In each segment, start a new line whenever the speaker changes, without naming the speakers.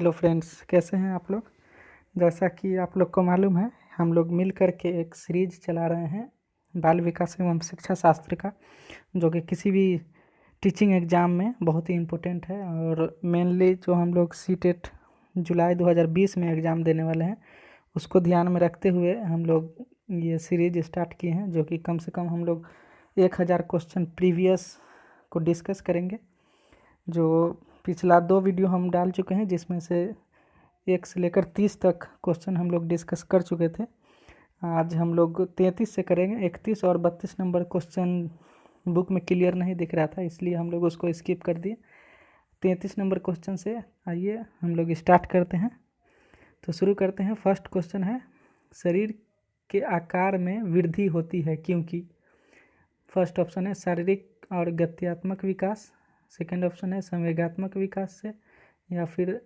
Hello friends, कैसे हैं आप लोग। जैसा कि आप लोग को मालूम है, हम लोग मिल कर के एक सीरीज चला रहे हैं बाल विकास एवं शिक्षा शास्त्र का, जो कि किसी भी टीचिंग एग्ज़ाम में बहुत ही इम्पोर्टेंट है। और मेनली जो हम लोग सीटेट जुलाई 2020 में एग्ज़ाम देने वाले हैं, उसको ध्यान में रखते हुए हम लोग ये सीरीज स्टार्ट किए हैं, जो कि कम से कम हम लोग 1000 क्वेश्चन प्रीवियस को डिस्कस करेंगे। जो पिछला 2 वीडियो हम डाल चुके हैं, जिसमें से 1 से लेकर 30 तक क्वेश्चन हम लोग डिस्कस कर चुके थे। आज हम लोग 33 से करेंगे। 31 और 32 नंबर क्वेश्चन बुक में क्लियर नहीं दिख रहा था, इसलिए हम लोग उसको स्किप कर दिए। 33 नंबर क्वेश्चन से आइए हम लोग स्टार्ट करते हैं। तो शुरू करते हैं। फर्स्ट क्वेश्चन है, शरीर के आकार में वृद्धि होती है क्योंकि। फर्स्ट ऑप्शन है शारीरिक और गत्यात्मक विकास, सेकेंड ऑप्शन है संवेगात्मक विकास से, या फिर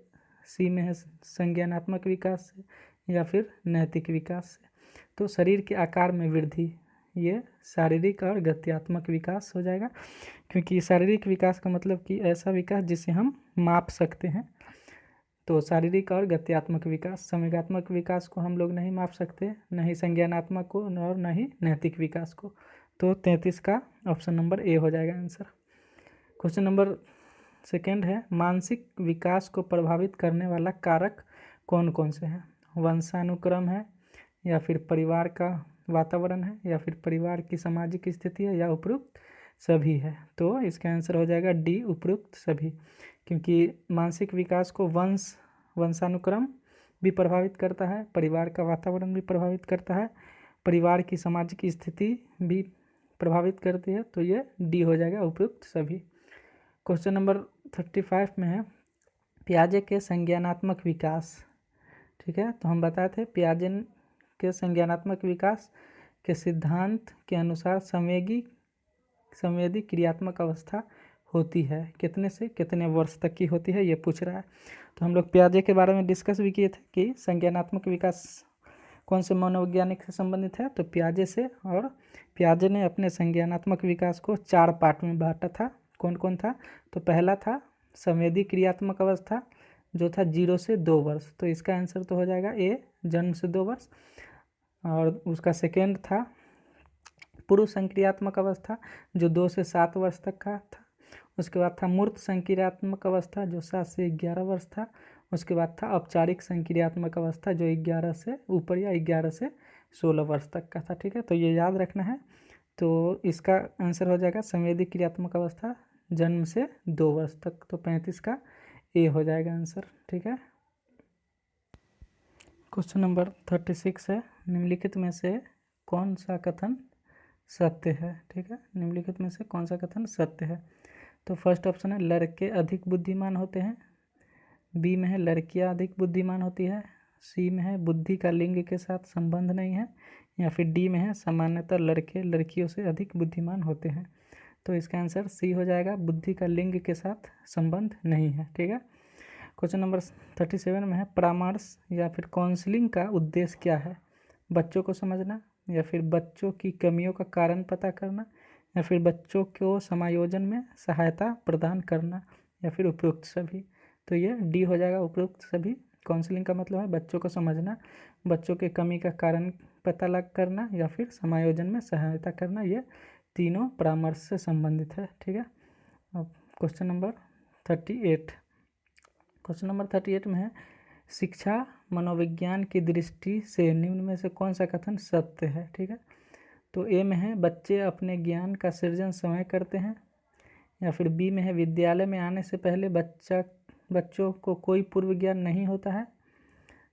सी में है संज्ञानात्मक विकास से, या फिर नैतिक विकास से। तो शरीर के आकार में वृद्धि, ये शारीरिक और गत्यात्मक विकास हो जाएगा, क्योंकि शारीरिक विकास का मतलब कि ऐसा विकास जिसे हम माप सकते हैं। तो शारीरिक और गत्यात्मक विकास। संवेगात्मक विकास को हम लोग नहीं माप सकते, न ही संज्ञानात्मक को और न ही नैतिक विकास को। तो 33 का ऑप्शन नंबर ए हो जाएगा आंसर। क्वेश्चन नंबर सेकेंड है, मानसिक विकास को प्रभावित करने वाला कारक कौन कौन से हैं। वंशानुक्रम है, या फिर परिवार का वातावरण है, या फिर परिवार की सामाजिक स्थिति है, या उपरोक्त सभी है। तो इसका आंसर हो जाएगा डी, उपरोक्त सभी, क्योंकि मानसिक विकास को वंशानुक्रम भी प्रभावित करता है, परिवार का वातावरण भी प्रभावित करता है, परिवार की सामाजिक स्थिति भी प्रभावित करती है। तो ये डी हो जाएगा, उपयुक्त सभी। क्वेश्चन नंबर 35 में है, पियाजे के संज्ञानात्मक विकास। ठीक है, तो हम बताए थे पियाजे के संज्ञानात्मक विकास के सिद्धांत के अनुसार संवेदी क्रियात्मक अवस्था होती है कितने से कितने वर्ष तक की होती है, ये पूछ रहा है। तो हम लोग पियाजे के बारे में डिस्कस भी किए थे कि संज्ञानात्मक विकास कौन से मनोवैज्ञानिक से संबंधित है, तो पियाजे से। और पियाजे ने अपने संज्ञानात्मक विकास को 4 पार्ट में बांटा था। कौन कौन था, तो पहला था संवेदी क्रियात्मक अवस्था, जो था 0 से 2 वर्ष। तो इसका आंसर तो हो जाएगा ए, जन्म से 2 वर्ष। और उसका सेकेंड था पूर्व संक्रियात्मक अवस्था, जो 2 से 7 वर्ष तक का था। उसके बाद था मूर्त संक्रियात्मक अवस्था, जो 7 से 11 वर्ष था। उसके बाद था औपचारिक संक्रियात्मक अवस्था, जो 11 से ऊपर या 11 से 16 वर्ष तक का था। ठीक है, तो ये याद रखना है। तो इसका आंसर हो जाएगा संवेदी क्रियात्मक अवस्था, जन्म से 2 वर्ष तक। तो 35 का ए हो जाएगा आंसर। ठीक है, क्वेश्चन नंबर 36 है, निम्नलिखित में से कौन सा कथन सत्य है। ठीक है, निम्नलिखित में से कौन सा कथन सत्य है। तो फर्स्ट ऑप्शन है लड़के अधिक बुद्धिमान होते हैं, बी में है लड़कियां अधिक बुद्धिमान होती है, सी में है बुद्धि का लिंग के साथ संबंध नहीं है, या फिर डी में है सामान्यतः लड़के लड़कियों से अधिक बुद्धिमान होते हैं। तो इसका आंसर सी हो जाएगा, बुद्धि का लिंग के साथ संबंध नहीं है। ठीक है, क्वेश्चन नंबर 37 में है, परामर्श या फिर काउंसलिंग का उद्देश्य क्या है। बच्चों को समझना, या फिर बच्चों की कमियों का कारण पता करना, या फिर बच्चों को समायोजन में सहायता प्रदान करना, या फिर उपयुक्त सभी। तो ये डी हो जाएगा, उपयुक्त सभी। काउंसलिंग का मतलब है बच्चों को समझना, बच्चों के कमी का कारण पता लग करना, या फिर समायोजन में सहायता करना। ये तीनों परामर्श से संबंधित है। ठीक है, अब क्वेश्चन नंबर 38। क्वेश्चन नंबर 38 में है, शिक्षा मनोविज्ञान की दृष्टि से निम्न में से कौन सा कथन सत्य है। ठीक है, तो ए में है बच्चे अपने ज्ञान का सृजन स्वयं करते हैं, या फिर बी में है विद्यालय में आने से पहले बच्चों को कोई पूर्व ज्ञान नहीं होता है,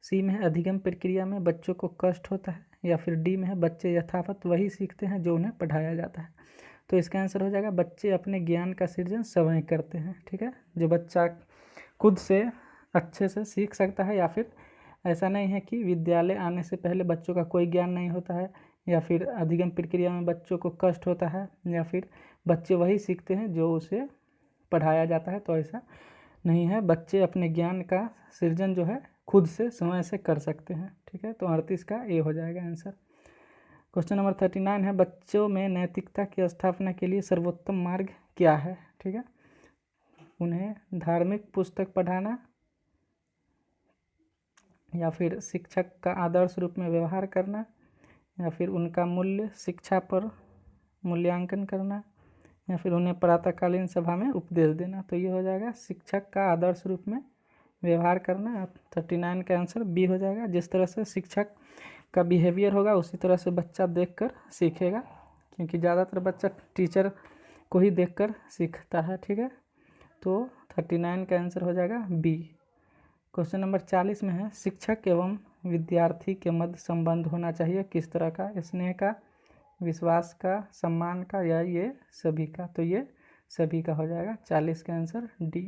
सी में है अधिगम प्रक्रिया में बच्चों को कष्ट होता है, या फिर डी में है बच्चे यथावत वही सीखते हैं जो उन्हें पढ़ाया जाता है। तो इसका आंसर हो जाएगा बच्चे अपने ज्ञान का सृजन स्वयं करते हैं। ठीक है, जो बच्चा खुद से अच्छे से सीख सकता है, या फिर ऐसा नहीं है कि विद्यालय आने से पहले बच्चों का कोई ज्ञान नहीं होता है, या फिर अधिगम प्रक्रिया में बच्चों को कष्ट होता है, या फिर बच्चे वही सीखते हैं जो उसे पढ़ाया जाता है। तो ऐसा नहीं है, बच्चे अपने ज्ञान का सृजन जो है खुद से समय से कर सकते हैं। ठीक है, तो 38 का ए हो जाएगा आंसर। क्वेश्चन नंबर 39 है, बच्चों में नैतिकता की स्थापना के लिए सर्वोत्तम मार्ग क्या है। ठीक है, उन्हें धार्मिक पुस्तक पढ़ाना, या फिर शिक्षक का आदर्श रूप में व्यवहार करना, या फिर उनका मूल्य शिक्षा पर मूल्यांकन करना, या फिर उन्हें प्रातःकालीन सभा में उपदेश देना। तो ये हो जाएगा शिक्षक का आदर्श रूप में व्यवहार करना। 39 का आंसर बी हो जाएगा। जिस तरह से शिक्षक का बिहेवियर होगा उसी तरह से बच्चा देखकर सीखेगा, क्योंकि ज़्यादातर बच्चा टीचर को ही देखकर सीखता है। ठीक है, तो 39 का आंसर हो जाएगा बी। क्वेश्चन नंबर 40 में है, शिक्षक एवं विद्यार्थी के मध्य संबंध होना चाहिए किस तरह का? स्नेह का, विश्वास का, सम्मान का, या ये सभी का? तो ये सभी का हो जाएगा। 40 का आंसर डी।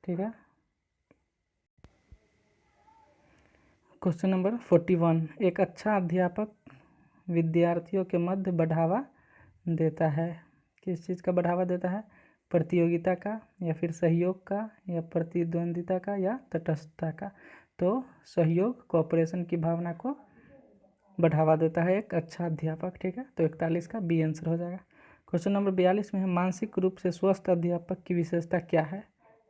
ठीक है, क्वेश्चन नंबर 41, एक अच्छा अध्यापक विद्यार्थियों के मध्य बढ़ावा देता है। किस चीज़ का बढ़ावा देता है? प्रतियोगिता का, या फिर सहयोग का, या प्रतिद्वंदिता का, या तटस्थता का? तो सहयोग, कोऑपरेशन की भावना को बढ़ावा देता है एक अच्छा अध्यापक। ठीक है, तो 41 का बी आंसर हो जाएगा। क्वेश्चन नंबर 42 में है, मानसिक रूप से स्वस्थ अध्यापक की विशेषता क्या है?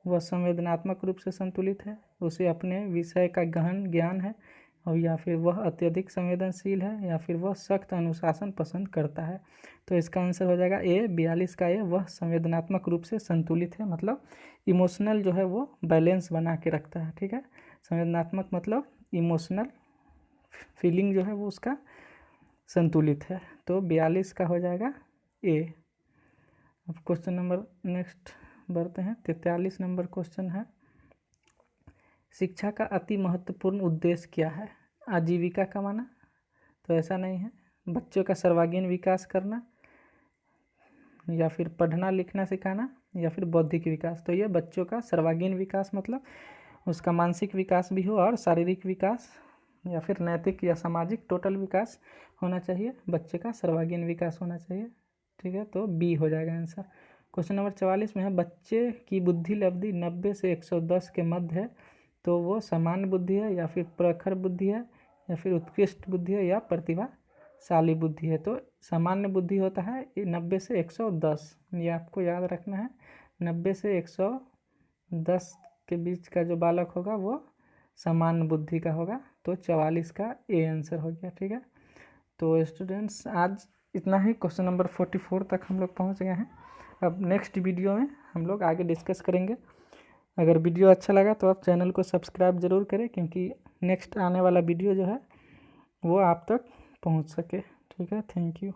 वह संवेदनात्मक रूप से संतुलित है, उसे अपने विषय का गहन ज्ञान है, और या फिर वह अत्यधिक संवेदनशील है, या फिर वह सख्त अनुशासन पसंद करता है। तो इसका आंसर हो जाएगा ए, 42 का ए, वह संवेदनात्मक रूप से संतुलित है, मतलब इमोशनल जो है वो बैलेंस बना के रखता है। ठीक है, संवेदनात्मक मतलब इमोशनल फीलिंग जो है वो उसका संतुलित है। तो 42 का हो जाएगा ए। अब क्वेश्चन नंबर नेक्स्ट बढ़ते हैं। 43 नंबर क्वेश्चन है, शिक्षा का अति महत्वपूर्ण उद्देश्य क्या है? आजीविका कमाना? तो ऐसा नहीं है। बच्चों का सर्वांगीण विकास करना, या फिर पढ़ना लिखना सिखाना, या फिर बौद्धिक विकास? तो ये बच्चों का सर्वांगीण विकास मतलब उसका मानसिक विकास भी हो और शारीरिक विकास, या फिर नैतिक या सामाजिक टोटल विकास होना चाहिए। बच्चे का सर्वांगीण विकास होना चाहिए। ठीक है, तो बी हो जाएगा आंसर। क्वेश्चन नंबर 44 में है, बच्चे की बुद्धि लब्धि 90 से 110 के मध्य है, तो वो सामान्य बुद्धि है, या फिर प्रखर बुद्धि है, या फिर उत्कृष्ट बुद्धि है, या प्रतिभाशाली बुद्धि है? तो सामान्य बुद्धि होता है 90 से 110, ये आपको याद रखना है। 90 से 110 के बीच का जो बालक होगा वो सामान्य बुद्धि का होगा। तो 44 का ए आंसर हो गया। ठीक है, तो स्टूडेंट्स आज इतना ही। क्वेश्चन नंबर 44 तक हम लोग पहुँच गए हैं। अब नेक्स्ट वीडियो में हम लोग आगे डिस्कस करेंगे। अगर वीडियो अच्छा लगा तो आप चैनल को सब्सक्राइब ज़रूर करें, क्योंकि नेक्स्ट आने वाला वीडियो जो है वो आप तक पहुँच सके। ठीक है, थैंक यू।